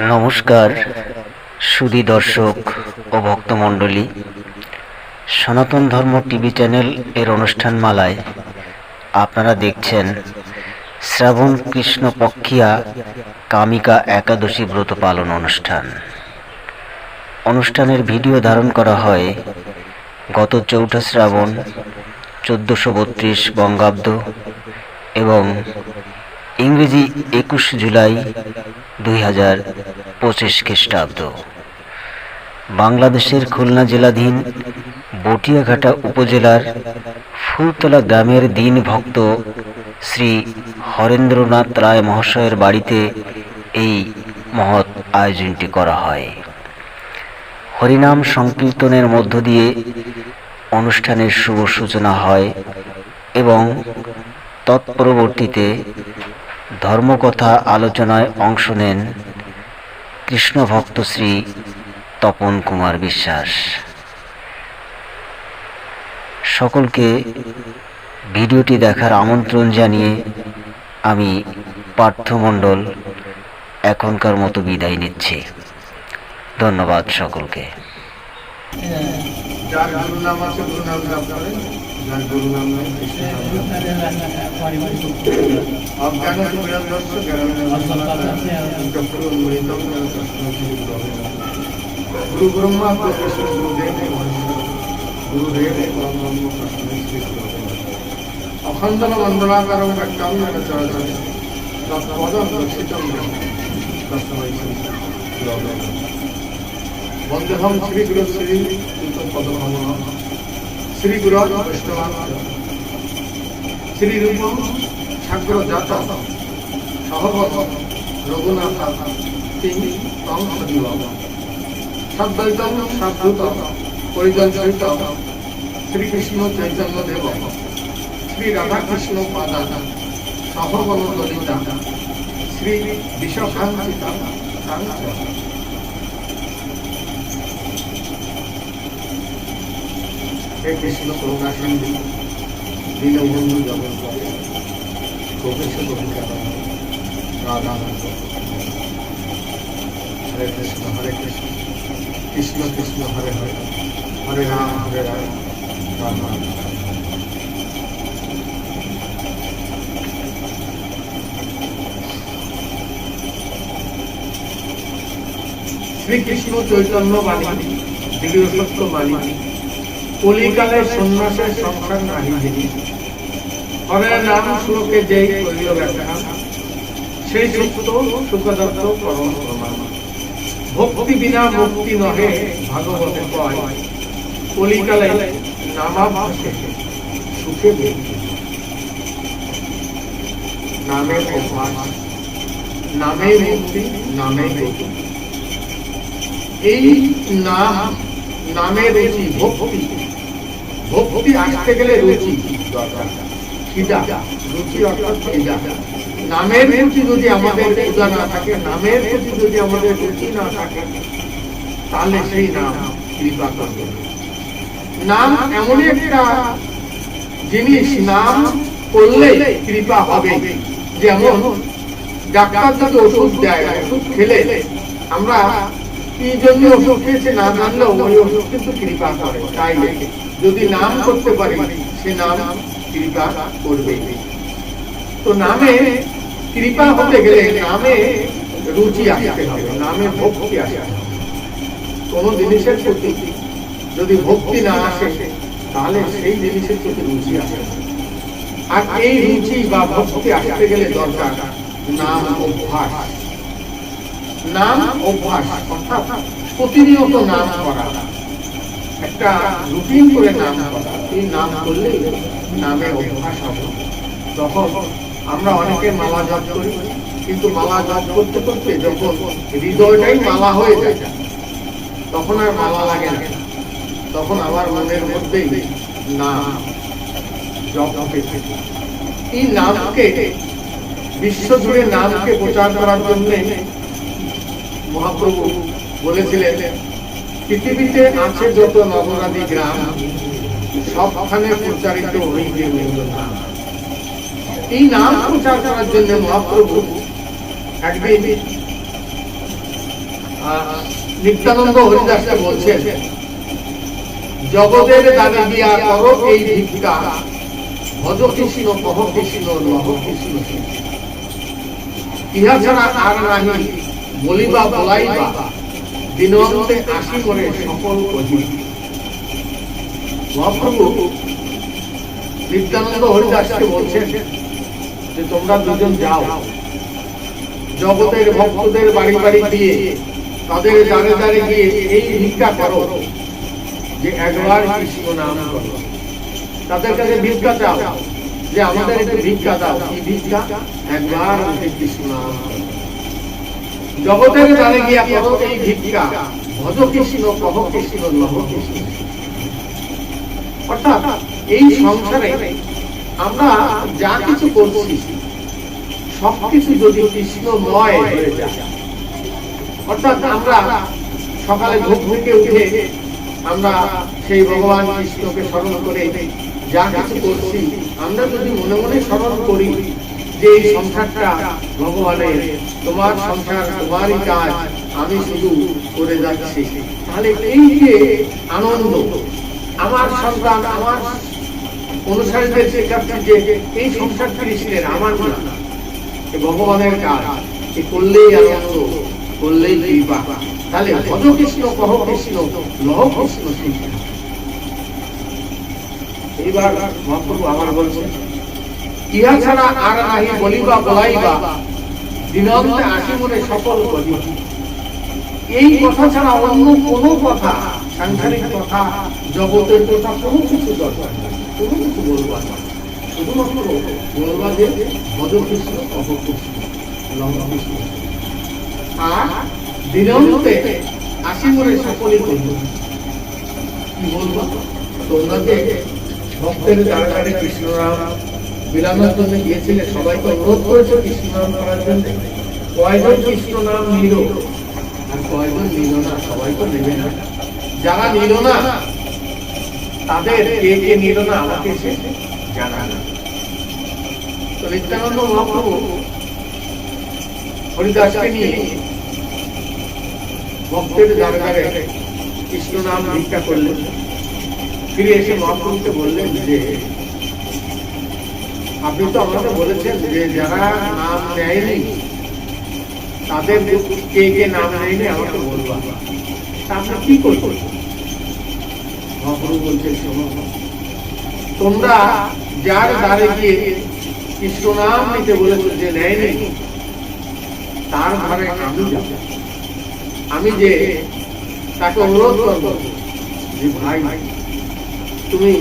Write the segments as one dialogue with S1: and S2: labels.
S1: নমস্কার সুধী দর্শক ও ভক্তমণ্ডলী, সনাতন ধর্ম টিভি চ্যানেল এর অনুষ্ঠানমালায় আপনারা দেখছেন শ্রাবণ কৃষ্ণ পক্ষিয়া কামিকা একাদশী ব্রত পালন অনুষ্ঠানের ভিডিও ধারণ করা হয় গত 4 শ্রাবণ 1432 বঙ্গাব্দ এবং ইংরেজি 21 জুলাই 2025 খ্রিস্টাব্দ। বাংলাদেশের খুলনা জেলাধীন বটিয়াঘাটা উপজেলার ফুলতলা গ্রামের দীন ভক্ত শ্রী হরেন্দ্রনাথ রায় মহাশয়ের বাড়িতে এই মহৎ আয়োজনটি করা হয়। হরিনাম সংকীর্তনের মধ্য দিয়ে অনুষ্ঠানের শুভ সূচনা হয় এবং তৎপরবর্তীতে ধর্মকথা আলোচনায় অংশ নেন কৃষ্ণ ভক্ত শ্রী তপন কুমার বিশ্বাস। সকলকে ভিডিওটি দেখার আমন্ত্রণ জানিয়ে আমি পার্থ মণ্ডল এখনকার মতো বিদায় নিচ্ছি। ধন্যবাদ সকলকে।
S2: যার গুরু নাম আছে গুরু নাম জপ করেন, যার গুরু নাম নেই অজ্ঞান গুরু ব্রহ্মা গুরুদেব গুরুদেব অখণ্ডন মণ্ডলাকারম ব্যক্তম চরাচর তৎপদম দর্শিতম তস্মৈ বন্দেহম শ্রী গুরু শ্রী পদম শ্রী গুরু বৈষ্ণব শ্রী রূপম ঠাকুর জাত সহবত রঘুনাথ তিনি তং সজীব সদ্বৈতম সাধুত পরিজন সহিত শ্রীকৃষ্ণ চৈতন্য দেব শ্রী রাধাকৃষ্ণ পাদা সহবন ললিতা শ্রী বিশ্বকান্তিতা হে কৃষ্ণ করুণা সিন্ধু দীনবন্ধু জগৎপতি গোপেশ গোপিকানন্দ রাধানন্দ। হরে কৃষ্ণ কৃষ্ণ কৃষ্ণ হরে হরে হরে রাম রাম রাম। শ্রীকৃষ্ণ চৈতন্য বাণী দিব্য সত্য বাণী কলিকালে সন্ন্যাসের সংসার নাহি যিনি হরের নাম শ্লোকে যেই করিল ব্যাখ্যা সেই সত্য সুখদত্ত পরম প্রমাণ। ভক্তি বিনা মুক্তি নহে ভাগবতে কয় কলিকালে নামাভাসে সুখে মুক্তি। নামের অভ্যাস, নামে মুক্তি, নামে গতি। এই নাম নামের রুচি ভক্তি, ভক্তি আসতে গেলে রুচি দরকার। খিদা, রুচি অর্থাৎ খিদা। নামের রুচি যদি আমাদের ক্ষুধা না থাকে, নামের প্রতি যদি আমাদের রুচি না থাকে, তাহলে সেই নাম কৃপা করবে। নাম এমন একটা জিনিস, নাম করলে কৃপা হবে। যেমন ডাক্তার যদি ওষুধ দেয়, ওষুধ খেলে আমরা কি জন্য ওষুধ খেয়েছে না জানলেও ওই ওষুধ কিন্তু কৃপা করে। তাই যদি নাম করতে পারি সে নাম কৃপা করবে। তো নামে কৃপা হতে গেলে নামে রুচি আসতে হবে, নামে ভক্তি আসতে হবে। কোন জিনিসের প্রতি যদি ভক্তি না আসে তাহলে সেই জিনিসের প্রতি রুচি আসে। আর এই রুচি বা ভক্তি আসতে গেলে দরকার নাম অভ্যাস। নাম অভ্যাস অর্থাৎ প্রতিনিয়ত নাম করা, একটা রুটিন করে নাম করা। এই নাম করলে নামের অভ্যাস হবে। তখন আমরা অনেকে মালা জপ করি, কিন্তু মালা জপ করতে করতে যখন হৃদয়টাই মালা হয়ে যায় তখন আর মালা লাগে না। তখন আমার মনের মধ্যেই নাম জপ হতে থাকে। এই নামকে বিশ্বজুড়ে নামকে প্রচার করার জন্য মহাপ্রভু বলেছিলেন, পৃথিবীতে আছে যত নগরাদি গ্রাম সবখানে প্রচারিত হইবে নাম। এই নাম প্রচার করার জন্য মহাপ্রভু একদিন নিত্যানন্দ হরিদাসকে বলছেন, জগতের দানে দিয়া করো এই ভিক্ষা, ভজ কৃষ্ণ কহ কৃষ্ণ লহ কৃষ্ণ। ইহা ছাড়া আর নাহি বলিবা বলাইবা, দিনন্তে আসি করে সকল কহি। মহাপ্রভু নিত্যানন্দ হরিদাসকে বলছেন যে তোমরা দুজন যাও, জগতের ভক্তদের বাড়ি বাড়ি গিয়ে তাদের দ্বারে দ্বারে গিয়ে এই ভিক্ষা করো যে একবার কৃষ্ণ নাম করো। তাদের কাছে ভিক্ষা চাও যে আমাদের একটু ভিক্ষা দাও, কি ভিক্ষা? একবার কৃষ্ণ নাম করো। জগতের দ্বারে গিয়া করো এই ভিক্ষা, ভজ কৃষ্ণ কহ কৃষ্ণ লহ কৃষ্ণ। অর্থাৎ এই সংসারে আমরা যা কিছু করছি সবকিছু যদি কৃষ্ণময় হয়ে যায়, অর্থাৎ আমরা সকালে ঘুম থেকে উঠে আমরা সেই ভগবান কৃষ্ণকে স্মরণ করে যা কিছু করছি, আমরা যদি মনে মনে স্মরণ করি যে এই সংসারটা ভগবানের, তোমার সংসার তোমারই কাজ, আমি শুধু করে যাচ্ছি, তাহলে এই যে আনন্দ, আমার সন্তান আমার অনুসারীদের শেখাচ্ছি যে এই সংসার কৃষ্ণের, আমার না, ভগবানের কাজ, এ করলেই আনন্দ, করলেই কৃপা। তাহলে ভজ কৃষ্ণ কহ কৃষ্ণ লহ কৃষ্ণ। এইবার মহাপ্রভু আবার বলছেন, ইহা ছাড়া আর নাহি বলিবা বলাইবা, দিনন্তে আসি মনে সকল কহি। এই কথা ছাড়া অন্য কোনো কথা, সাংসারিক কথা, জগতের কথা কোনো কিছু দরকার নেই, কোনো কিছু বলবা না, শুধুমাত্র বলবা যে ভজ কৃষ্ণ কহ কৃষ্ণ লহ কৃষ্ণ। আর দিনন্তে আসি মনে সকলই কহি। কি বলবো? তোমরা যে ভক্তের দ্বারে দ্বারে কৃষ্ণ নাম বিলানোর জন্য গিয়েছিলে, সবাইকে অনুরোধ করেছে কৃষ্ণ নাম করার জন্য। কয়জন কৃষ্ণ নাম নিল আর কয়জন নিল না? সবাই তো নেবে না। যারা নিল না তাদের কে কে নিল না আমাকে সে জানা না। তো নিত্যানন্দ মহাপ্রভু হরিদাসকে নিয়ে ভক্তের দ্বারে দ্বারে কৃষ্ণ নাম ভিক্ষা করলেন। ফিরে এসে মহাপ্রভুকে বললেন যে আপনি তো আমাকে বলেছেন যে যারা নাম নেয়নি তাদের কে কে নাম নেয়নি আমাকে বলবা, আপনি কি করবেন? মহাপ্রভু বলছেন, তোমরা যার দ্বারে গিয়ে কৃষ্ণ নাম নিতে বলেছো যে নেয়নি, তার ঘরে আমি যাব। আমি যে তাকে অনুরোধ করবো যে ভাই তুমি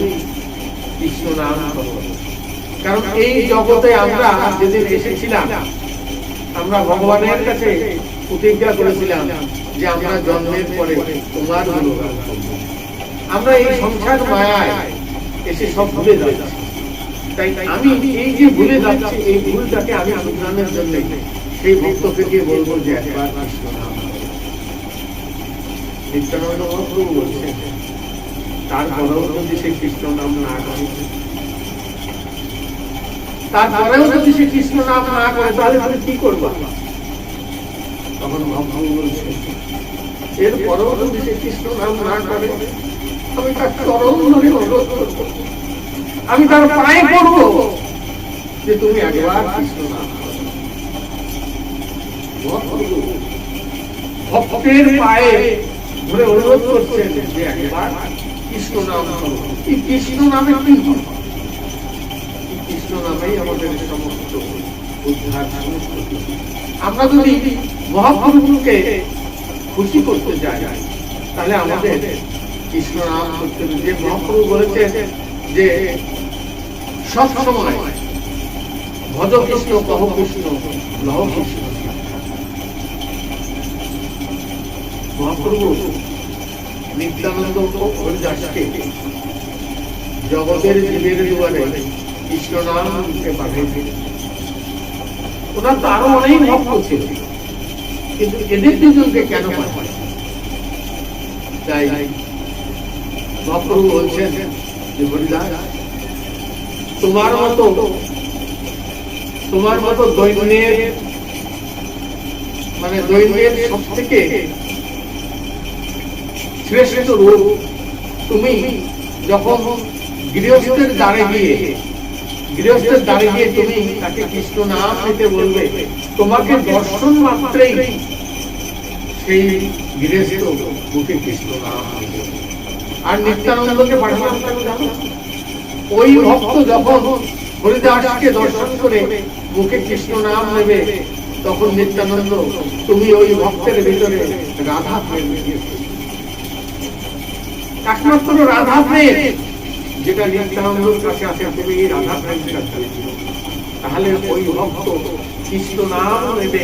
S2: কৃষ্ণ নাম করো। কারণ এই জগতে আমরা যেদিন এসেছিলাম, আমরা ভগবানের কাছে প্রতিজ্ঞা করেছিলাম যে আমরা জন্মের পরে তোমার গুণগান করব। আমরা এই সংসার মায়ায় এসে সব ভুলে যাচ্ছি। তাই আমি এই যে ভুলে যাচ্ছি, এই ভুলটাকে আমি শুধরানোর জন্য সেই ভক্তকে গিয়ে বলবো যে একবার কৃষ্ণ নাম করো। নিত্যানন্দ মহাপ্রভু বলছেন, তারপরেও যদি সে কৃষ্ণ নাম না করে, তারপরেও যদি সে কৃষ্ণ নাম না করে, তাহলে তুমি কি করবা? তখন মহাপ্রভু বলছেন, এরপরেও যদি সে কৃষ্ণ নাম না করে, আমি তার চরণ ধরে অনুরোধ করবো, আমি তার পায়ে পড়বো যে তুমি একবার কৃষ্ণ নাম করো। ভক্তের পায়ে ধরে অনুরোধ করছেন যে একবার কৃষ্ণ নাম করো। এই কৃষ্ণ নামে কি হয়? কৃষ্ণ নামেই আমাদের সমস্ত উদ্ধার। আমরা যদি মহাপ্রভুকে খুশি করতে চাই, তাহলে আমাদের কৃষ্ণ নাম করতে হবে। যে মহাপ্রভু বলেছেন যে সব সময় ভজ কৃষ্ণ কহ কৃষ্ণ লহ কৃষ্ণ। মহাপ্রভু নিত্যানন্দ হরিদাসকে জগতের জীবের দুয়ারে কৃষ্ণ নামকে পাঠিয়েছিলেন। ওনার তো আরো অনেক ভক্ত ছিল, কিন্তু এদের দুজনকে কেন পাঠায়? তাই মহাপ্রভু বলছেন যে হরিদাস, তোমার মতো দৈন্যের সব থেকে শ্রেষ্ঠ রূপ। তুমি যখন গৃহস্থের দ্বারে গিয়ে তুমি তাকে কৃষ্ণ নাম নিতে বলবে, তোমাকে দর্শন মাত্রেই সেই গৃহস্থ মুখে কৃষ্ণ নাম নিবে। আর নিত্যানন্দকে পাঠালাম কেন জানো? ওই ভক্ত যখন হরিদাসকে দর্শন করে মুখে কৃষ্ণ নাম নেবে, তখন নিত্যানন্দ তুমি ওই ভক্তের ভিতরে রাধা প্রেম দিয়েছো, একমাত্র রাধা প্রেম যেটা নিত্যানন্দর কাছে আছে, তুমি এই রাধা প্রেমটা দিয়েছো। তাহলে ওই ভক্ত কৃষ্ণ নাম নেবে,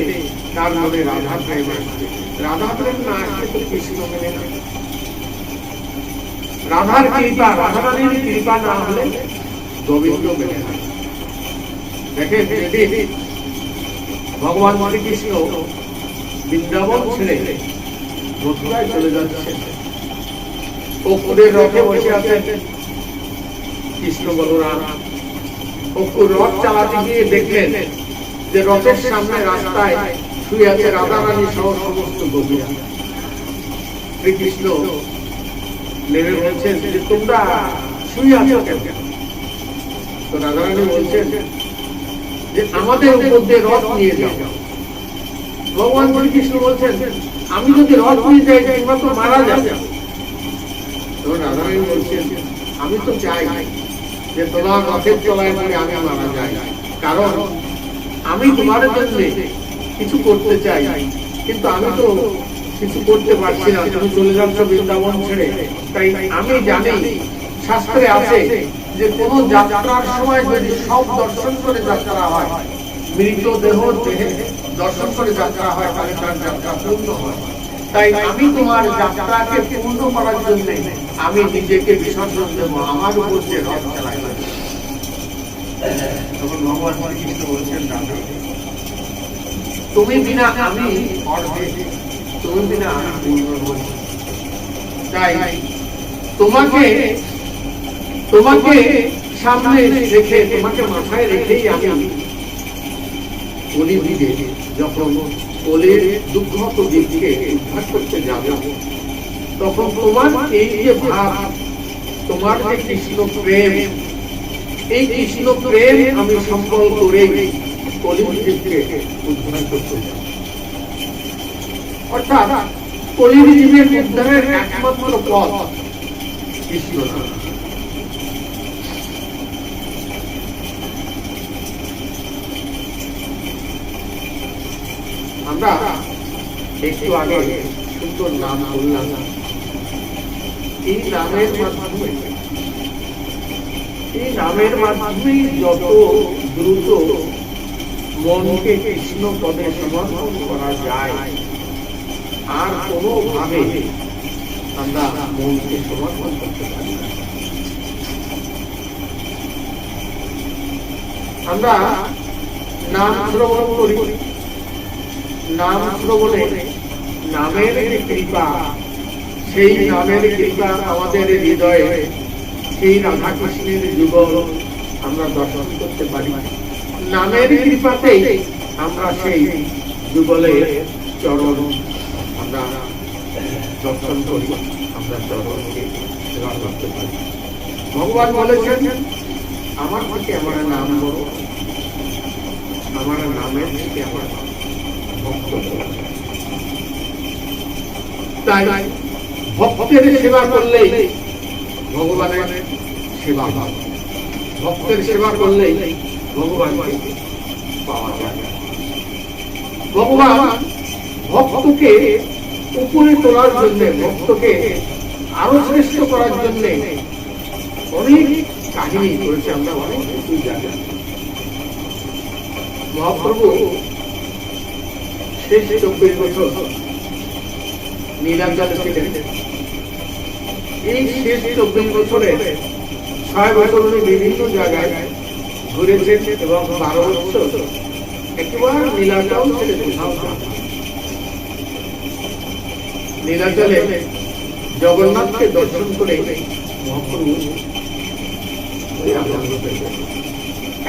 S2: তার মনে রাধা প্রেম আসবে। রাধা প্রেম না আসলে তো কৃষ্ণ মেনে না। রাধার কৃপা, রাধারানীর কৃপা না হলে গোবিন্দ মেনে না। দেখেন, যেদিন ভগবান শ্রীকৃষ্ণ বৃন্দাবন ছেড়ে মথুরায় চলে যাচ্ছে, অক্ষুরের রথে বসে আছেন কৃষ্ণ বলরাম। অক্ষুর রথ চালাতে গিয়ে দেখলেন যে রথের সামনে রাস্তায় শুয়ে আছে রাধারানী সহ সমস্ত গোপীরা। শ্রীকৃষ্ণ নেমে বলছেন যে তোমরা শুয়ে আছো কেন? তো রাধারানী বলছেন যে আমাদের উপর দিয়ে রথ নিয়ে যাও। ভগবান শ্রীকৃষ্ণ বলছেন আমি যদি রথ নিয়ে যাই তোমরা তো মারা যাবে। তো রাধারানী বলছেন আমি তো চাই যে তোমার রথের তলায় পড়ে আমি মারা যাই, কারণ আমি তোমার জন্য কিছু করতে চাই, কিন্তু আমি তো কিছু করতে পারছি না। তুমি চলে যাচ্ছ বৃন্দাবন ছেড়ে, তাই আমি জানি শাস্ত্রে আছে যে কোন যাত্রার সময় যদি সব দর্শন করে যাত্রা হয়, মৃত দেহ দর্শন করে যাত্রা হয়, তাহলে তার যাত্রা পূর্ণ হয়। তাই আমি তোমার যাত্রাকে পূর্ণ করার জন্য আমি নিজেকে বিসর্জন দেবো, আমার উপর যে রথ চালাই। তখন ভগবান শ্রীকৃষ্ণ বলছেন রাধা, তুমি বিনা আমি অর্ধেক, তুমি বিনা আমি পূর্ণ। তাই তোমাকে সামনে রেখে, তোমাকে মাথায় রেখেই আমি কলিযুগে যখন কলির দুঃখত দিককে উদ্ধার করতে যাব, তখন তোমার এই যে ভাব, তোমার যে কৃষ্ণ প্রেম, এই কৃষ্ণ প্রেম আমি সম্বল করে কলিযুগকে উদ্ধার করতে যাব। অর্থাৎ কলিযুগের উদ্ধারের একমাত্র পথ কৃষ্ণ নাম। আমরা একটু আগে সুন্দর নাম বললাম, এই নামের মাধ্যমে যত দ্রুত মনকে কৃষ্ণ পদে সমর্পণ করা যায়, আর কোনোভাবে আমরা মনকে সমর্পণ করতে পারি না। আমরা নাম শ্রবণ করি, নাম শ্রবণে নামের যে কৃপা, সেই নামের কৃপা আমাদের হৃদয়ে সেই রাধা কৃষ্ণের যুগল আমরা দর্শন করতে পারি। নামের কৃপাতেই আমরা সেই যুগলের চরণ আমরা দর্শন করি, আমরা চরণকে সেবা করতে পারি। ভগবান বলেছেন আমার থেকে আমার নাম বলো, আমার নামের থেকে আমার ভক্ত। তাই ভক্তের সেবা করলেই ভগবানের সেবা হয়, ভক্তের সেবা করলেই ভগবানকে পাওয়া যায়। ভগবান ভক্তকে উপরে তোলার জন্য, ভক্তকে আরো শ্রেষ্ঠ করার জন্য অনেক কাহিনী করেছে, আমরা অনেক কিছু জানি। মহাপ্রভু শেষ 24 বছর নীলাঞ্চলে ছিলেন। এই শেষ 24 বছরে 6 বছর উনি বিভিন্ন জায়গায় ঘুরেছেন এবং 12 বছর একেবারে নীলাচল ছেড়ে কোথাও না। নীলাচলে জগন্নাথকে দর্শন করে মহাপ্রভু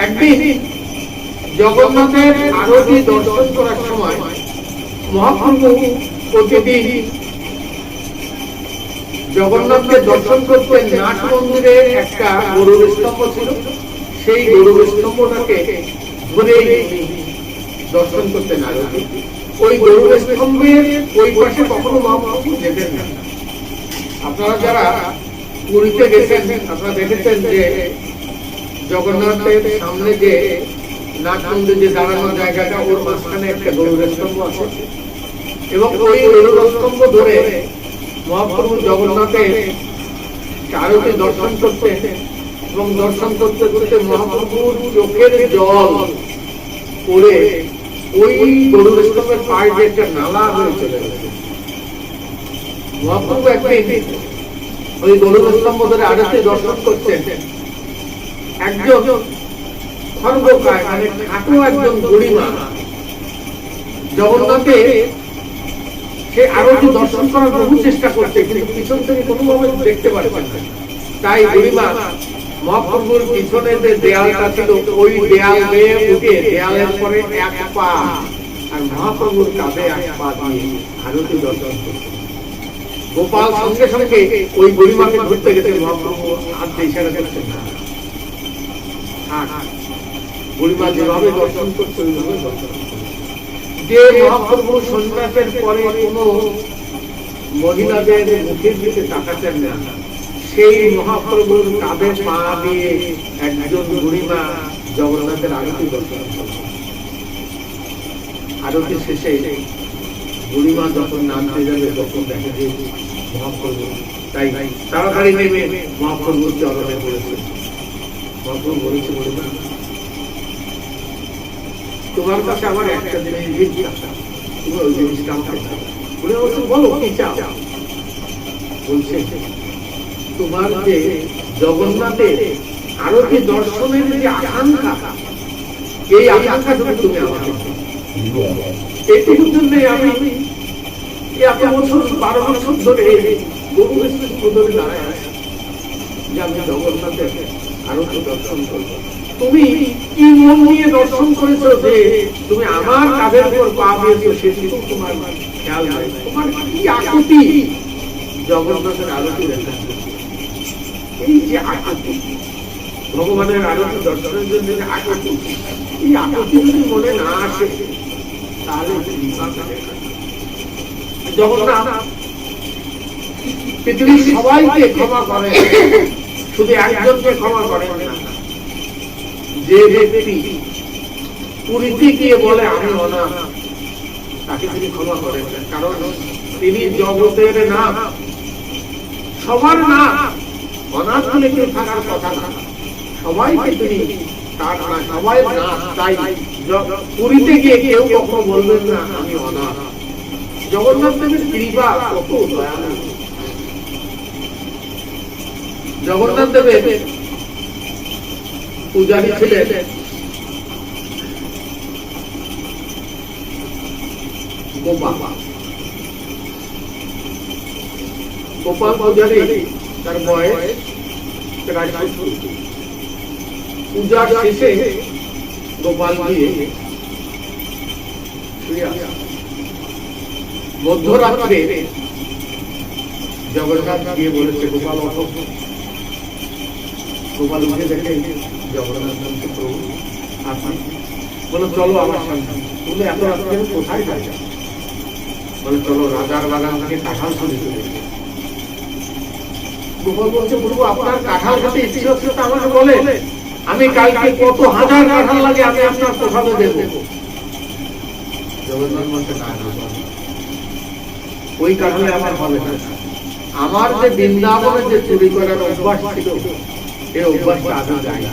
S2: একদিন জগন্নাথের আরতি দর্শন করার সময় মহাপ্রভু প্রতিদিন জগন্নাথকে দর্শন করতে নাট মন্দিরে একটা গরুর স্তম্ভ ছিল, সেই গরুর স্তম্ভটাকে ধরে দর্শন করতে না ওই গরুর স্তম্ভের ওই পাশে কখনো মহাপ্রভু যেতেন না। আপনারা যারা পুরীতে গেছেন আপনারা দেখেছেন যে জগন্নাথের সামনে যে নাট মন্দির যে দাঁড়ানো জায়গাটা ওর মাঝখানে একটা গরুর স্তম্ভ আছে এবং ওই গরুর স্তম্ভ ধরে মহাপ্রভু জগন্নাথের আরতি দর্শন করতেন এবং দর্শন করতে করতে মহাপ্রভুর চোখের জল পড়ে ওই গরুর স্তম্ভের পায়ে যে একটা নালা হয়ে চলে গেছে। মহাপ্রভু একদিন ওই গরুর স্তম্ভ ধরে আরতি দর্শন করতেন, একজন খর্বকায় মানে খাটো একজন গরিমা জগন্নাথে সে আরতি দর্শন করার বহু চেষ্টা করছে কিন্তু পিছন থেকে কোনোভাবে দেখতে পারছেন না। তাই গরিমা মহাপ্রভুর পিছনে যে দেয়ালটা ছিল ওই দেয়াল বেয়ে উঠে দেয়ালের পরে এক পা আর মহাপ্রভুর কাঁধে এক পা দিয়ে আরতি দর্শন করছে। গোপাল সঙ্গে সঙ্গে ওই গরিমাকে ধরতে গেছে, মহাপ্রভু হাত দিয়ে ইশারা করছেন না। গরিমা যেভাবে দর্শন করছে ওইভাবে দর্শন করছে। যে মহাপ্রভু সন্ন্যাসের পরে কোন মহিলাদের মুখের দিকে তাকাতেন না, সেই মহাপ্রভুর কাঁধে পা দিয়ে একজন গরিমা জগন্নাথের আরতি দর্শন করলেন। আরতি শেষে গরিমা যখন নামতে যাবে তখন দেখা যে মহাপ্রভু তাই তাড়াতাড়ি নেমে মহাপ্রভুর চরণে পড়েছে। মহাপ্রভু বলেছে, গরিমা তোমার কাছে আমার একটা জিনিস তুমি ওই জিনিসটা আমাকে বলে বলছে, বলো কি চাও? বলছে তোমার যে জগন্নাথের আরতি দর্শনের যে আকাঙ্ক্ষা, এই আকাঙ্ক্ষাটুকু তুমি আমাকে এইটুকুর জন্য আমি এত বছর 12 বছর ধরে বহু ধরে দাঁড়ায় যে আমি জগন্নাথের আরতি দর্শন করবো। তুমি কি মন নিয়ে দর্শন করেছো যে তুমি আমার কাঁধের উপর পা দিয়েছো সেটুকু তোমার খেয়াল নাই। তোমার কি আকুতি জগন্নাথের আরতি দেখা, এই যে আকুতি ভগবানের আরতি দর্শনের জন্য যে আকুতি, এই আকুতি যদি মনে না আসে তাহলে জগন্নাথ পৃথিবীর সবাইকে ক্ষমা করে, শুধু একজনকে ক্ষমা করেন না। যে ব্যক্তি পুরীতে গিয়ে বলে আমি অনাথ, তাকে তিনি ক্ষমা করেন না, কারণ তিনি জগতের না, সবার না। অনাথ হলে কেউ থাকার কথা না, সবাইকে তিনি তার না, সবাই না। তাই পুরীতে গিয়ে কেউ কখনো বলবেন না আমি অনাথ। জগন্নাথ দেবের কৃপা কত দয়ালু। জগন্নাথ দেবের পূজারী ছিলেন গোপাল। গোপাল পূজারী তার বয়স প্রায় 70। পূজার শেষে গোপাল গিয়ে শুয়ে আছে। মধ্যরাত্রে জগন্নাথ গিয়ে বলেছে গোপাল ওঠো। গোপাল উঠে দেখে জগন্নাথ বলছে প্রভু আপনি, বলো চলো আমার সঙ্গে। বলে এত রাত্রে কোথায় যাই? বলে চলো রাজার বাগান থেকে কাঁঠাল চুরি করে। গোপাল বলছে প্রভু আপনার কাঁঠাল খেতে ইচ্ছে হচ্ছে তো আমাকে বলে, আমি কালকে কত হাজার কাঁঠাল লাগে আমি আপনার প্রসাদে দেব। জগন্নাথ বলছে না, ওই কাঁঠালে আমার হবে না। আমার যে বৃন্দাবনে যে চুরি করার অভ্যাস ছিল এই অভ্যাসটা আগে যায়,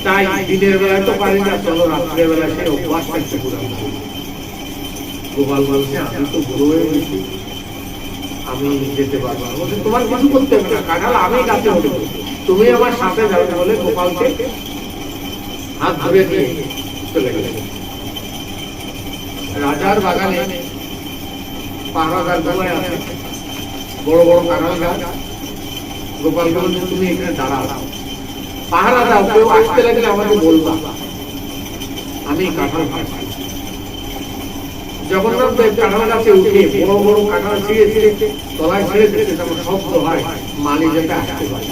S2: তাই দিনের বেলায় তো পারি না, চলো রাত্রের বেলায় সেই অভ্যাসটা একটু পুরানো। গোপাল বলছে আমি তো বুড়ো হয়ে গেছি, আমি যেতে পারবো না। বলছে তোমার কিছু করতে হবে না, কাঁঠাল আমি গাছে উঠবো, তুমি আমার সাথে যাবে। বলে গোপালকে হাত ধরে নিয়ে চলে গেলে। রাজার বাগানে পাহারাদার দোলায় আছে বড় বড় কাঁঠাল গাছ। গোপালকে বলছে তুমি এখানে দাঁড়াও, পাহারা দাও, কেউ আসতে লাগলে আমাকে বলবা, আমি কাঁঠাল খাচ্ছি। জগন্নাথ দেব কাঁঠাল গাছে উঠে বড় বড় কাঁঠাল ছিঁড়ে ছিঁড়ে তলায় ছেড়ে দিতে তখন শব্দ হয়, মালি যেটা আসতে পারে।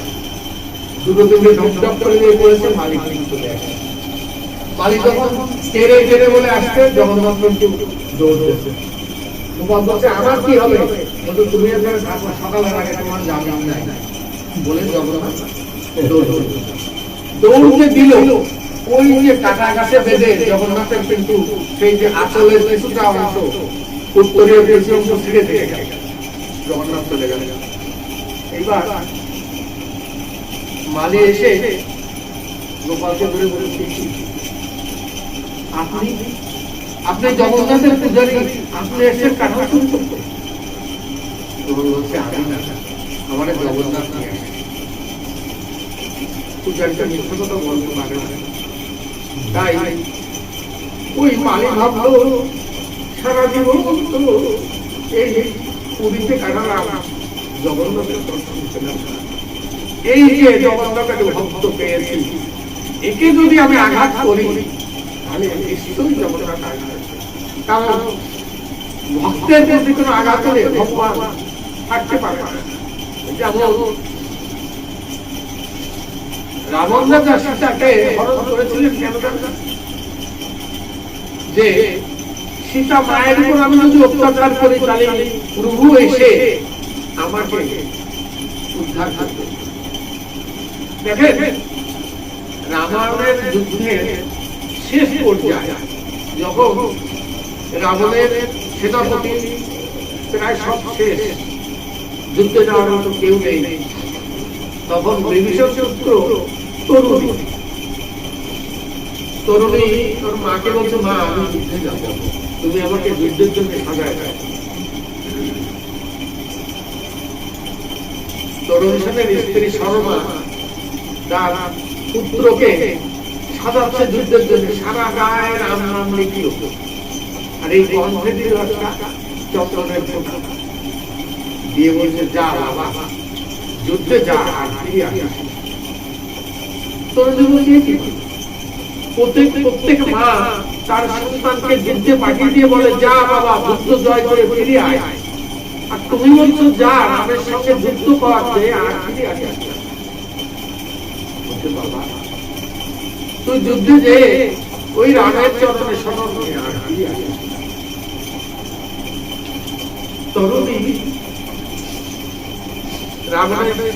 S2: দুটো তিনটে ঢপঢপ করে দিয়ে পড়েছে, মালি কিন্তু চলে আসে। মালি যখন তেরে তেরে বলে আসছে, জগন্নাথ কিন্তু দৌড়তেছে। গোপাল বলছে আমার কি হবে, বলতো তুমি এখানে থাকো, সকালের আগে তোমার জামিন নাই বলে জগন্নাথ দৌড়তে দিল। ওই যে কাটা গাছে বেঁধে জগন্নাথের কিন্তু সেই যে আঁচলের কিছুটা অংশ, উত্তরীয় কিছু অংশ ছিঁড়ে দিয়ে গেল, জগন্নাথ চলে গেল। এইবার মালি এসে গোপালকে ধরে বলেছে, আপনি আপনি জগন্নাথের পূজারী, আপনি এসে কাঁঠাল চুরি করতে? বলছে আমি না, আমার জগন্নাথ নিয়ে আসে। পূজারীটা মিথ্যা কথা বলতে পারে না, তাই ওই মালি ভাবলো সারা জীবন তো এই পুরীতে কাটালাম, জগন্নাথের দর্শন পেলাম না। এই যে জগন্নাথের ভক্ত পেয়েছি, একে যদি আমি আঘাত করি তাহলে নিশ্চয়ই জগন্নাথ আঘাত, কারণ ভক্তের প্রতি কোনো আঘাত হলে ভগবান থাকতে পারে না। যেমন রাবণ রাজা সীতাকে হরণ করেছিলেন কেন জানেন? যে সীতা মায়ের উপর আমি যদি অত্যাচার করি তাহলে প্রভু এসে আমাকে উদ্ধার করবে। দেখেন রামায়ণের যুদ্ধের শেষ পর্যায়ে যখন রাবণের সেনাপতি প্রায় সব শেষ, যুদ্ধে যাওয়ার মতো কেউ নেই, তখন বিভীষণ পুত্র তরুণী তোর মাকে বলছে, মা আমি যুদ্ধে যাবো, তুমি আমাকে যুদ্ধের জন্য সাজায় দাও। তরুণীর সাথে স্ত্রী শর্মা তার পুত্রকে সাজাচ্ছে যুদ্ধের জন্য, সারা গায়ে রাম নাম লিখল, আর এই গন্ধে দিল একটা চন্দনের ফোঁটা দিয়ে বলছে, যা বাবা যুদ্ধে যা, আর ফিরে আসিস। তরুণী বলছে, প্রত্যেক মা তার সন্তানকে যুদ্ধে পাঠিয়ে দিয়ে বলে, যা বাবা যুদ্ধ জয় করে ফিরে আয়, আর তুমি বলছো যা রামের সঙ্গে যুদ্ধ করাতে আর ফিরে আসিস। বাবা তুই যুদ্ধে যে ওই রামের চরণে শরণ নিয়ে আর ফিরে আসিস। তরুণী রাবণের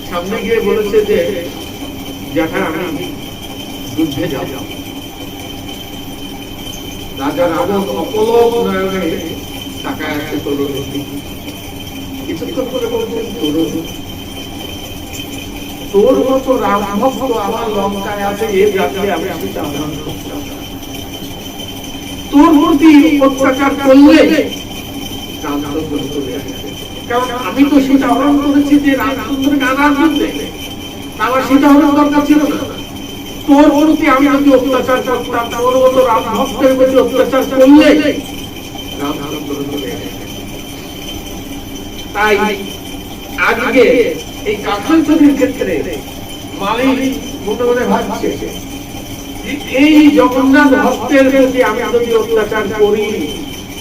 S2: সামনে গিয়ে বলেছে যে, জ্যাঠা আমি যুদ্ধে যাব। রাজা রাবণ অপলক নয়নে তাকায় আছে তরুণী। কিছুক্ষণ করে বলছেন, তরুণী তোর মতো রাম ভক্ত আমার লঙ্কায় আছে, এ রাজ্যে আমি আহ্বান করতাম। তোর প্রতি অত্যাচার করলে রামচন্দ্র চলে আসে, কারণ আমি তো সীতা হরণ করেছি যে রামচন্দ্রকে আনার জন্য, আমার সীতা হরণ দরকার ছিল না। তোর প্রতি আমি যদি অত্যাচার করতাম, তোর মতো রাম ভক্তের প্রতি অত্যাচার করলে রামচন্দ্র চলে আসে। তাই আজকে এই কাঁঠাল চুরির ক্ষেত্রে মালি মনে মনে ভাবছে, এই জগন্নাথ ভক্তের প্রতি আমি যদি অত্যাচার করি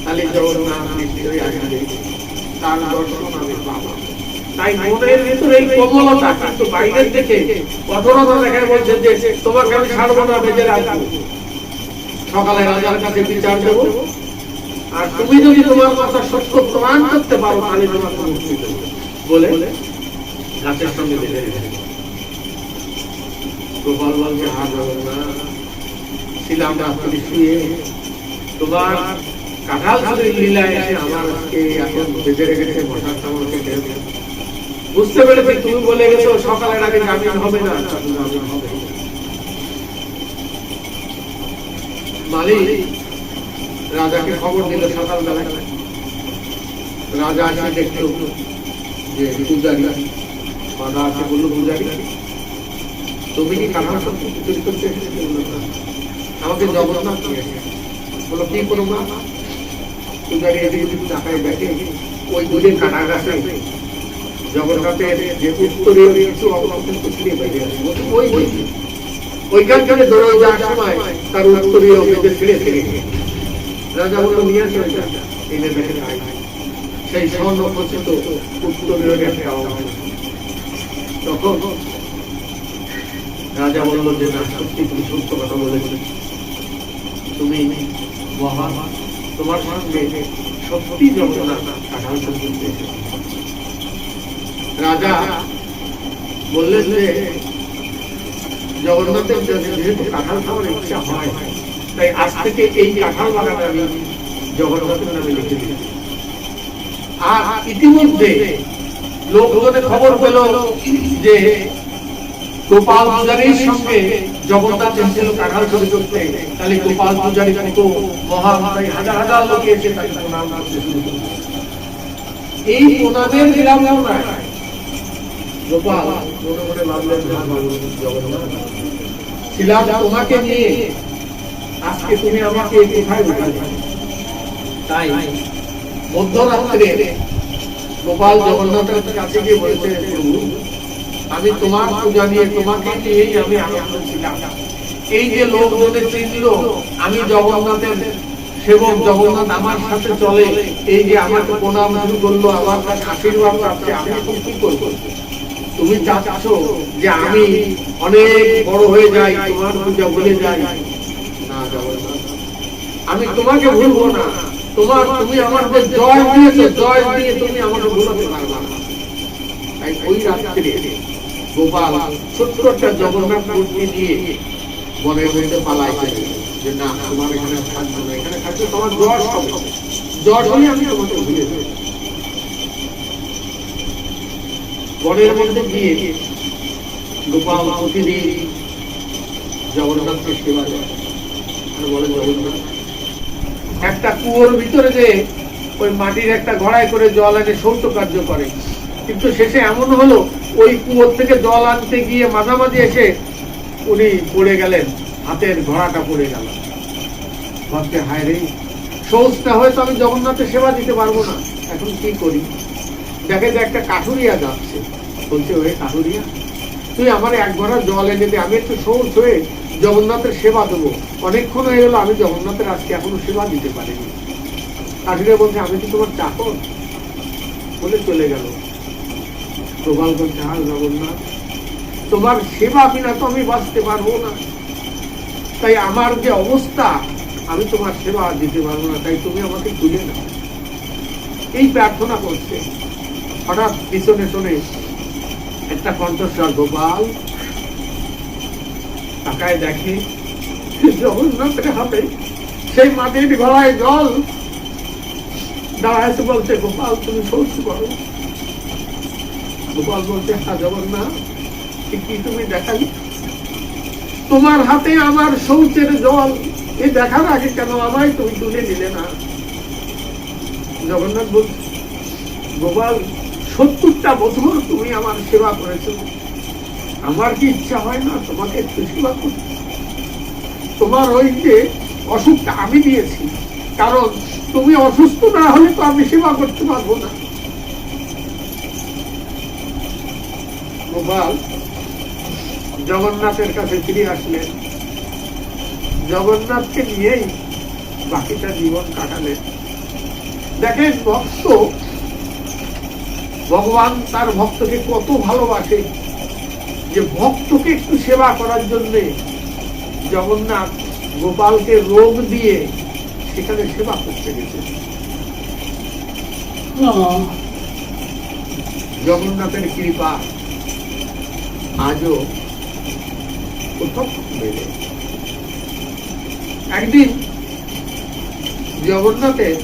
S2: তাহলে জগন্নাথ নিশ্চয়ই আসবে, তার দর্শন আমি পাবো। তাই মনের ভিতরে এই কোমলতা, কিন্তু বাইরের দিকে কঠোরতা দেখায় বলছে যে, তোমাকে আমি ছাড়বো না, বেঁচে রাখবো, সকালে রাজার কাছে বিচার দেবো, আর তুমি যদি তোমার কথা সত্য প্রমাণ করতে পারো তাহলে তোমাকে মুক্তি দেবো বলে গাছের সঙ্গে বেঁধে রেখেছে। গোপাল বলছে, হাত জগন্নাথ ছিলাম রাত্রি শুয়ে, তোমার কাঁঠাল চুরির লীলায় এসে আমার এখন বেঁধে রেখেছে, বসার আমাকে বুঝতে পেরেছি তুমি বলে গেছো সকালের আগে জামিন হবে না, জামিন হবে। মালিক রাজাকে খবর দিল সকালবেলায়। রাজা আসে দেখলো যে পূজারী বাধা আছে, বললো, পূজারী তুমি কি কাঁঠাল চুরি করতে এসেছিলে? আমাকে জগন্নাথ নিয়ে এসে বলো, কি করো মা? পূজারী এদিকে টাকায় দেখে ওই দুদিন কাটা গাছে জগন্নাথের যে উত্তরীয় কিছু অবস্থা ছিঁড়ে বেঁধে আছে, ওইখান থেকে দৌড়ে যাওয়ার সময় তার উত্তরীয় বেঁধে ছিঁড়ে থেকে রাজা বললো নিয়ে আসো এটা, এনে দেখে নাই সেই স্বর্ণ খচিত উত্তরীয় একটা অংশ। তখন রাজা বলল যে না, সত্যি তুমি সত্য কথা বলেছো, তুমি মহান, তোমার সঙ্গে সত্যি জগন্নাথ কাঁঠাল করতে। রাজা বললেন যে জগন্নাথের যেহেতু কাঁঠাল খাওয়ার ইচ্ছা হয়, তাই আজ থেকে এই কাঁঠাল বাগানে আমি জগন্নাথের নামে লিখে দিই। আর ইতিমধ্যে লোকজনে খবর পেল যে গোপাল পূজারীর সঙ্গে জগন্নাথ এসেছিল কাঁঠাল চুরি করতে, তাহলে গোপাল পূজারী কত মহান, তাই হাজার হাজার লোক এসে তাকে প্রণাম করতে শুরু করল। এই প্রণামের বিড়ম্বনায় গোপাল মনে মনে ভাবলেন, জগন্নাথ ছিলাম তোমাকে নিয়ে, আজকে তুমি আমাকে কোথায় উঠালে? তাই মধ্যরাত্রে গোপাল জগন্নাথের কাছে গিয়ে বলেছে, প্রভু আমি তোমার পূজা নিয়ে তোমাকে নিয়েই আমি আনন্দ ছিলাম। এই যে লোকজনে চিনল আমি জগন্নাথের সেবক, জগন্নাথ আমার সাথে চলে, এই যে আমাকে প্রণাম শুরু করলো, আমার কাছে আশীর্বাদ পাচ্ছে, আমি এখন কি করবো? তুমি চাচ্ছ যে আমি অনেক বড় হয়ে যাই, তোমার পূজা ভুলে যাই? না জগন্নাথ, আমি তোমাকে ভুলবো না। তুমি আমাকে জয় দিয়েছো, জয় দিয়ে তুমি আমাকে ভুলাতে পারবে না। তাই ওই রাত্রে গোপাল ছোট্ট একটা জগন্নাথ মূর্তি নিয়ে বনের মধ্যে পালায় যে না, তোমার এখানে থাকবো না, এখানে থাকলে তোমার জ্বর হবে, জ্বর হলে আমি তোমাকে ভুলে দেব। বনের মধ্যে গিয়ে গোপাল প্রতিদিন জগন্নাথকে সেবা দেয় আর বলে, জগন্নাথ একটা কুয়োর ভিতরে যে ওই মাটির একটা ঘড়ায় করে জল এনে শৌচ কার্য করে, কিন্তু শেষে এমন হলো ওই কুয়োর থেকে জল আনতে গিয়ে মাঝামাঝি এসে উনি পড়ে গেলেন, হাতের ঘোড়াটা পড়ে গেল। ভাবতে, হায় রে, শৌচটা হয়তো আমি জগন্নাথের সেবা দিতে পারবো না, এখন কি করি? দেখে যে একটা কাঠুরিয়া যাচ্ছে, বলছে, ওই কাঠুরিয়া তুই আমার এক ঘোড়া জল এনে দে, আমি একটু শৌচ হয়ে জগন্নাথের সেবা দেবো। অনেকক্ষণ হয়ে গেল আমি জগন্নাথের আজকে এখনো সেবা দিতে পারিনি। কাঠুরিয়া বলছে, আমি কি তোমার চাকর? বলে চলে গেল। গোপাল বলছে, হ্যাঁ জগন্নাথ, তোমার সেবা বিনা তো আমি বাঁচতে পারবো না, তাই আমার যে অবস্থা, আমি তোমার সেবা দিতে পারবো না, তাই তুমি আমাকে তুলে নাও। এই প্রার্থনা করছে। হঠাৎ পিছনে শুনে একটা কণ্ঠস্বর, গোপাল। তাকায় দেখে জগন্নাথের হাতে সেই মাটির গলায় জল, দাঁড়ায় বলছে, গোপাল তুমি শৌচ করো। গোপাল বলছে, হ্যাঁ জগন্নাথ, কি তুমি দেখালি? তোমার হাতে আমার শৌচের জল, এই দেখার আগে কেন আমায় তুমি তুলে নিলে না? জগন্নাথ বলছে, গোপাল ৭০টা বছর তুমি আমার সেবা করেছো, আমার কি ইচ্ছা হয় না তোমাকে একটু সেবা করতে? তোমার ওই যে অসুখটা আমি দিয়েছি, কারণ তুমি অসুস্থ না হলে তো আমি সেবা করতে পারবো না। গোপাল জগন্নাথের কাছে ফিরে আসলেন, জগন্নাথকে নিয়েই বাকিটা জীবন কাটালেন। দেখেন, ভক্ত, ভগবান তার ভক্তকে কত ভালোবাসে, যে ভক্তকে একটু সেবা করার জন্য জগন্নাথ গোপালকে রোগ দিয়ে সেখানে সেবা করতে গেছে। জগন্নাথের কৃপা আজও কোথাও মেলে। একদিন জগন্নাথের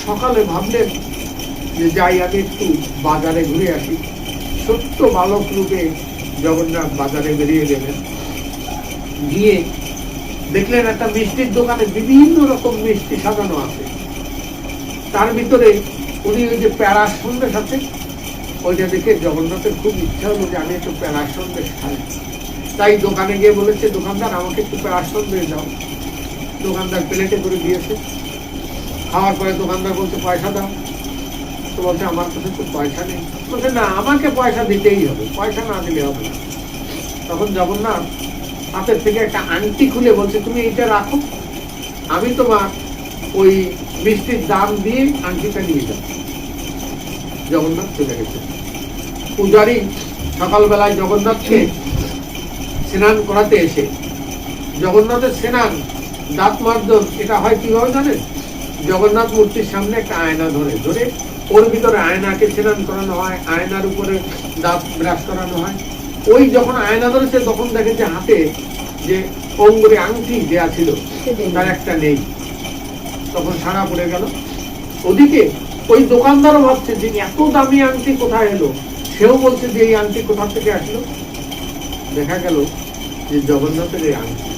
S2: সকালে ভাবলেন যে যাই, আমি একটু বাজারে ঘুরে আসি। ছোট্ট বালক রূপে জগন্নাথ বাজারে বেরিয়ে গেলেন। গিয়ে দেখলেন একটা মিষ্টির দোকানে বিভিন্ন রকম মিষ্টি সাজানো আছে। তার ভিতরে উনি ওই যে প্যারার সন্দেশ আছে, ওইটা দেখে জগন্নাথের খুব ইচ্ছা হলো যে আমি একটু প্যারার সন্দেশ খাই। তাই দোকানে গিয়ে বলেছে, দোকানদার আমাকে একটু প্যারার সন্দেশ দাও। দোকানদার প্লেটে করে দিয়েছে। খাওয়ার পরে দোকানদার বলছে, পয়সা দাও। তো বলছে, আমার কাছে তো পয়সা নেই। বলছে, না, আমাকে পয়সা দিতেই হবে, পয়সা না দিলে হবে না। তখন জগন্নাথ হাতের থেকে একটা আংটি খুলে বলছে, তুমি এটা রাখো। আমি তোমার ওই মিষ্টির দাম দিয়ে আংটিটা নিয়ে যাব। জগন্নাথ চলে গেছে। পূজারী সকালবেলায় জগন্নাথকে স্নান করাতে এসে, জগন্নাথের স্নান দাঁত মার্জন এটা হয় কিভাবে জানেন? জগন্নাথ মূর্তির সামনে একটা আয়না ধরে ধরে ওর ভিতরে আয়নাকে স্নান করানো হয়, আয়নার উপরে দাঁত ব্রাশ করানো হয়। ওই যখন আয়না ধরেছে তখন দেখে যে হাতে যে অঙ্গুরে আংটি দেয়া ছিল তার একটা নেই। তখন সারা পড়ে গেল। ওদিকে ওই দোকানদারও ভাবছে যে এত দামি আংটি কোথায় এলো, সেও বলছে যে এই আংটি কোথা থেকে আসলো। দেখা গেল যে জগন্নাথের এই আংটি।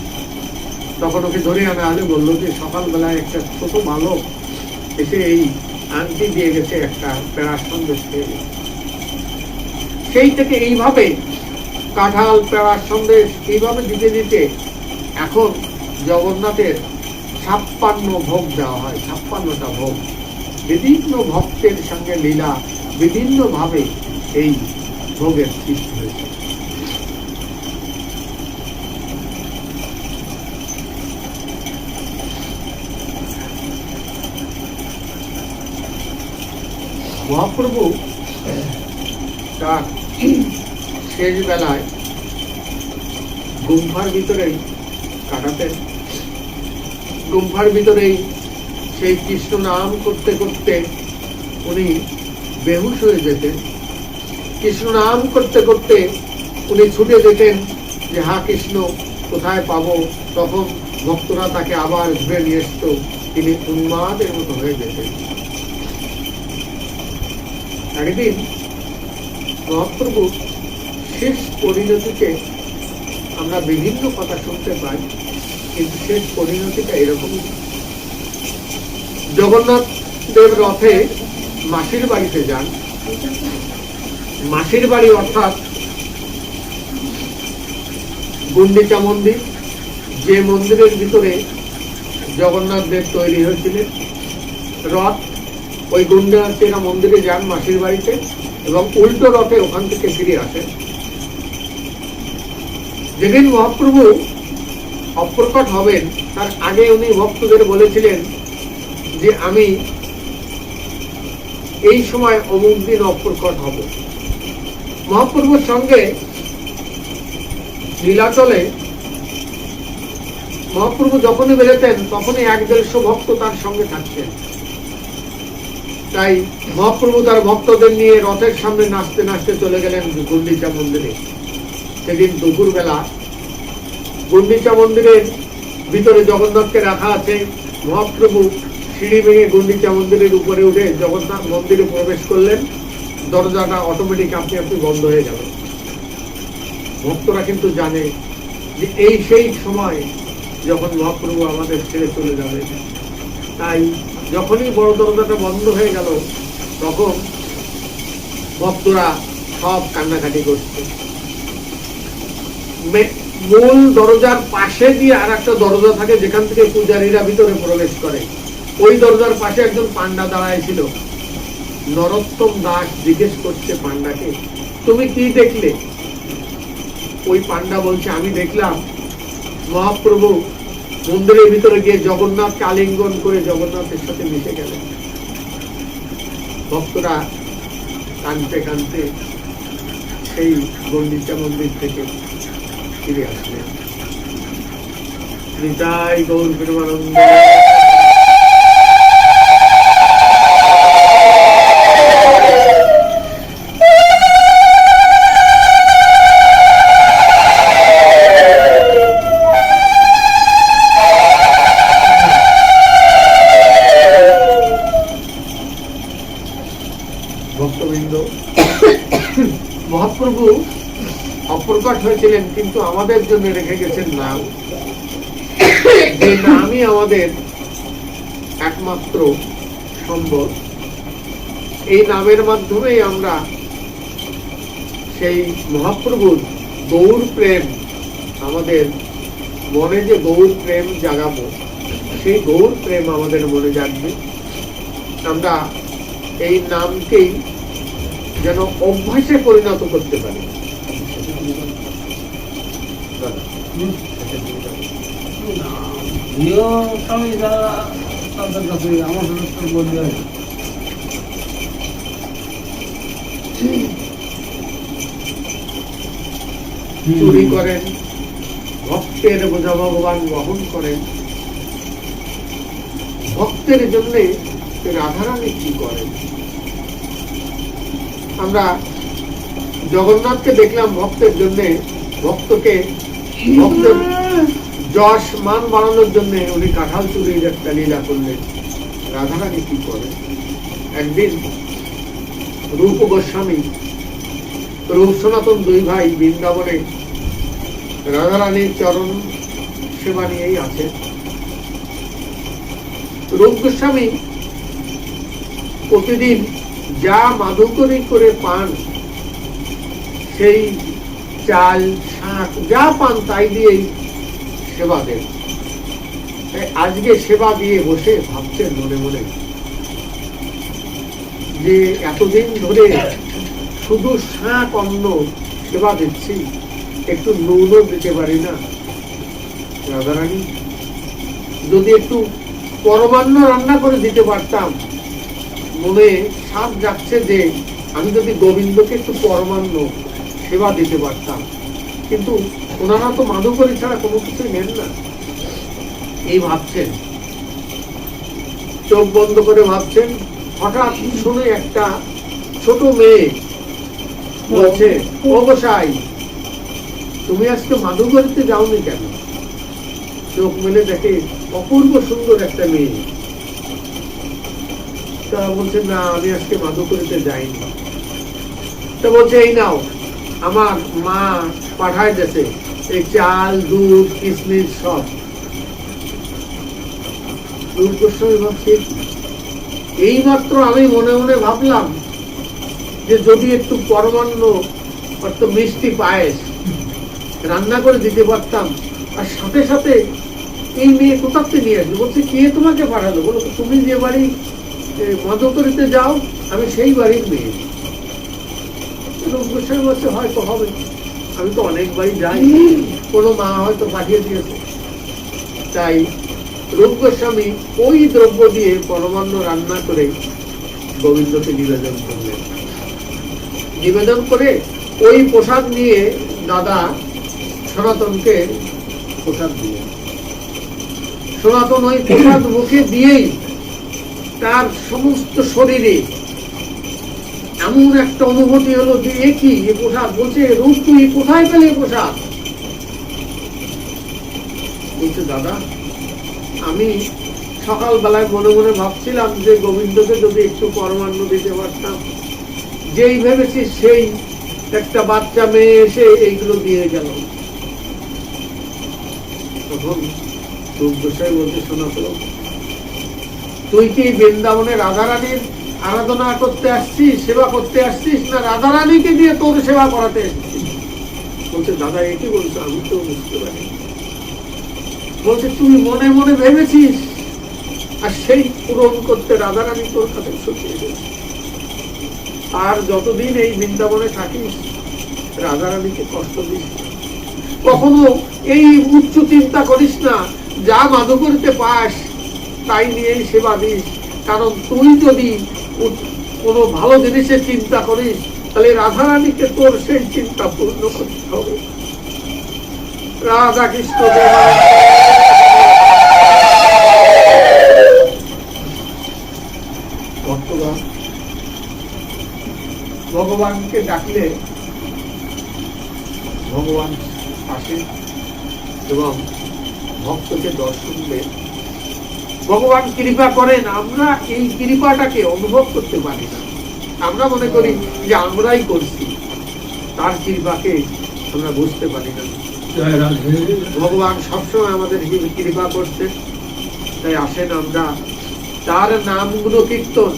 S2: তখন ওকে ধরে আনা হলে বললো যে সকালবেলায় একটা ছোট বালক এসে এই আংটি দিয়ে গেছে, একটা পেড়ার সন্দেশ খেয়ে গেছে। সেই থেকে এইভাবে কাঁঠাল, পেড়ার সন্দেশ এইভাবে দিতে দিতে এখন জগন্নাথের 56 ভোগ দেওয়া হয়। 56টা ভোগ, বিভিন্ন ভক্তের সঙ্গে লীলা, বিভিন্ন ভাবে এই ভোগের সৃষ্টি হয়েছে। মহাপ্রভু তার শেষ বেলায় গুম্ফার ভিতরেই কাটাতেন। গুম্ফার ভিতরেই সেই কৃষ্ণ নাম করতে করতে উনি বেহুশ হয়ে যেতেন। কৃষ্ণ নাম করতে করতে উনি ছুটে যেতেন যে হা কৃষ্ণ কোথায় পাবো। তখন ভক্তরা তাকে আবার ধরে নিয়ে আসত, তিনি উন্মাদের মতো হয়ে যেতেন। একদিন মহাপ্রভু শেষ পরিণতিতে আমরা বিভিন্ন কথা শুনতে পাই, কিন্তু শেষ পরিণতিটা এরকমই। জগন্নাথ দেব রথে মাসির বাড়িতে যান। মাসির বাড়ি অর্থাৎ গুন্ডিচা মন্দির, যে মন্দিরের ভিতরে জগন্নাথ দেব তৈরি হয়েছিলেন। রথ ওই গুন্ডিচা মন্দিরে যান মাসির বাড়িতে এবং উল্টো রথে ওখান থেকে ফিরে আসেন। যেদিন মহাপ্রভু অপ্রকট হবেন তার আগে উনি ভক্তদের বলেছিলেন যে আমি এই সময় অমুক দিন অপ্রকট হব। মহাপ্রভুর সঙ্গে নীলাচলে মহাপ্রভু যখনই বেরোতেন তখনই 1-150 ভক্ত তার সঙ্গে থাকতেন। তাই মহাপ্রভু তার ভক্তদের নিয়ে রথের সামনে নাচতে নাচতে চলে গেলেন গুন্ডিচা মন্দিরে। সেদিন দুপুর বেলা গুন্ডিচা মন্দিরের ভিতরে জগন্নাথকে রাখা আছে। মহাপ্রভু সিঁড়ি ভেঙে গুন্ডিচা মন্দিরের উপরে উঠে জগন্নাথ মন্দিরে প্রবেশ করলেন। দরজাটা অটোমেটিক আপনি আপনি বন্ধ হয়ে গেল। ভক্তরা কিন্তু জানে যে এই সেই সময় যখন মহাপ্রভু আমাদের ছেড়ে চলে যাবে। তাই যখনই বড় দরজাটা বন্ধ হয়ে গেল তখন ভক্তরা সব কান্নাকাটি করছে। মূল দরজার পাশে দিয়ে আর একটা দরজা থাকে যেখান থেকে পূজারীরা ভিতরে প্রবেশ করে। ওই দরজার পাশে একজন পান্ডা দাঁড়ায় ছিল। নরোত্তম দাস জিজ্ঞেস করছে পান্ডাকে, তুমি কি দেখলে? ওই পান্ডা বলছে, আমি দেখলাম মহাপ্রভু মন্দিরের ভিতরে গিয়ে জগন্নাথকে আলিঙ্গন করে জগন্নাথের সাথে মিশে গেলেন। ভক্তরা কাঁদতে কাঁদতে সেই গুন্ডিচা মন্দির থেকে ফিরে আসলেন। নিতাই গৌর প্রেমানন্দ। ভক্তবৃন্দ, মহাপ্রভু অপ্রকট হয়েছিলেন কিন্তু আমাদের জন্য রেখে গেছেন নাম। যে নামই আমাদের একমাত্র সম্বল। এই নামের মাধ্যমেই আমরা সেই মহাপ্রভুর গৌর প্রেম, আমাদের মনে যে গৌর প্রেম জাগাবো, সেই গৌর প্রেম আমাদের মনে জাগবে। আমরা এই নামকেই যেন অভ্যাসে পরিণত করতে পারি।
S3: প্রিয় স্বামী যারা তাদের কাছে আমার সাথে বলতে হয়
S2: চুরি করেন, ভক্তের বোঝা ভগবান বহন করেন। ভক্তের জন্য রাধারানী কি করেন? আমরা জগন্নাথকে দেখলাম ভক্তের জন্য, ভক্তকে ভক্তের যশ মান বাড়ানোর জন্য উনি কাঁঠাল চুরির একটা লীলা করলেন। রাধারানী কি করেন? একদিন রূপ গোস্বামী, রূপ সনাতন দুই ভাই বৃন্দাবনে রাধারানীর চরণ সেবা নিয়েই আছে। রূপ গোস্বামী প্রতিদিন যা মাধুকরী করে পান, সেই চাল শাক যা পান তাই দিয়েই সেবা দেন। আজকে সেবা দিয়ে বসে ভাবছেন মনে মনে যে এতদিন ধরে শুধু শাক অন্ন সেবা দিচ্ছি, একটু নুনও দিতে পারি না। রাধারানী যদি একটু পরমান্ন রান্না করে দিতে পারতাম, মনে সাপ যাচ্ছে যে আমি যদি গোবিন্দকে একটু পরমান্ন সেবা দিতে পারতাম। কিন্তু ওনারা তো মাধুকরী ছাড়া কোনো কিছু নেন না। এই ভাবছেন, চোখ বন্ধ করে ভাবছেন, হঠাৎ শুনে একটা ছোট মেয়ে বলছে, ও গোসাই, তুমি আজকে মাধুকরীতে যাওনি কেন? চোখ মেলে দেখে অপূর্ব সুন্দর একটা মেয়ে। তা বলছে, না আমি আজকে মাধুকরীতে যাইনি। তা বলছে, এই নাও, আমার মা পাঠায় দিয়েছে এই চাল, দুধ, কিশমিশ সব। এইমাত্র আমি মনে মনে ভাবলাম যে যদি একটু পরমান্ন অর্থাৎ মিষ্টি পায়েস রান্না করে দিতে পারতাম। আর সাথে সাথে এই মেয়ে কোথাতে নিয়ে আসবে? বলছে, কে তোমাকে পাঠালো? বলো, তুমি যে বাড়ি মাধুকরীতে যাও আমি সেই বাড়ির মেয়ে। বলছে, হয়তো হবে, আমি তো অনেক বাড়ি যাই, কোনো মা হয়তো পাঠিয়ে দিয়েছে। তাই রূপ গোস্বামী ওই দ্রব্য দিয়ে পরমান্ন রান্না করে গোবিন্দকে নিবেদন করলেন। নিবেদন করে ওই প্রসাদ নিয়ে দাদা সনাতনকে প্রসাদ দিলেন। সনাতন ওই প্রসাদ মুখে দিয়েই তার সমস্ত শরীরে এমন একটা অনুভূতি হলো যে একই এ প্রসাদ। বলছে, রূপ তুই কোথায় পেলে প্রসাদ? বলছে, দাদা আমি সকালবেলায় মনে মনে ভাবছিলাম যে গোবিন্দকে যদি একটু পরমান্ন দিতে পারতাম, যেই ভেবেছি সেই একটা বাচ্চা মেয়ে এসে এইগুলো দিয়ে গেল। তখন রূপ গোসাই বলতে, সনাতন, তুই কি বৃন্দাবনে রাধারানীর আরাধনা করতে আসছিস, সেবা করতে আসছিস, না রাধারানীকে দিয়ে তোর সেবা করাতে এসেছিস? বলছে, দাদা এ কি বলছো? আমি তো বুঝতে পারি। বলছে, তুই মনে মনে ভেবেছিস আর সেই পূরণ করতে রাধারানী তোর কাছে শুকিয়ে গেছে। আর যতদিন এই বৃন্দাবনে থাকিস রাধারানীকে কষ্ট দিস, কখনো এই উচ্চ চিন্তা করিস না, যা মাধুকরীতে পাস তাই নিয়েই সেবা দিস। কারণ তুই যদি কোনো ভালো জিনিসের চিন্তা করিস, তাহলে রাধারানীকে তোর সেই চিন্তা পূর্ণ করতে হবে। রাধা কৃষ্ণ ভগবানকে ডাকলে ভগবান আসে এবং ভক্তকে দর্শন দেন। ভগবান কৃপা করেন, আমরা এই কৃপাটাকে অনুভব করতে পারি না। আমরা মনে করি যে আমরাই করছি, তার কৃপাকে আমরা বুঝতে পারি না। ভগবান সবসময় আমাদের কৃপা করছেন। তাই আসেন আমরা তার নামগুলো কীর্তন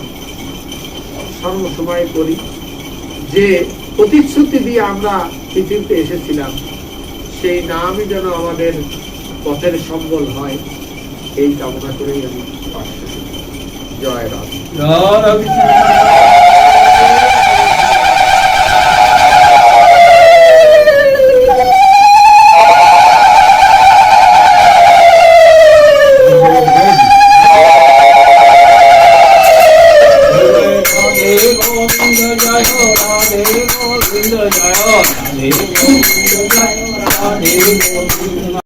S2: সর্বসময় করি, যে প্রতিশ্রুতি দিয়ে আমরা পৃথিবীতে এসেছিলাম সেই নামই যেন আমাদের পথের সম্বল হয়, এই কামনা করেই আমি পাঠ করি। জয় রাম।
S3: রাধে গোবিন্দ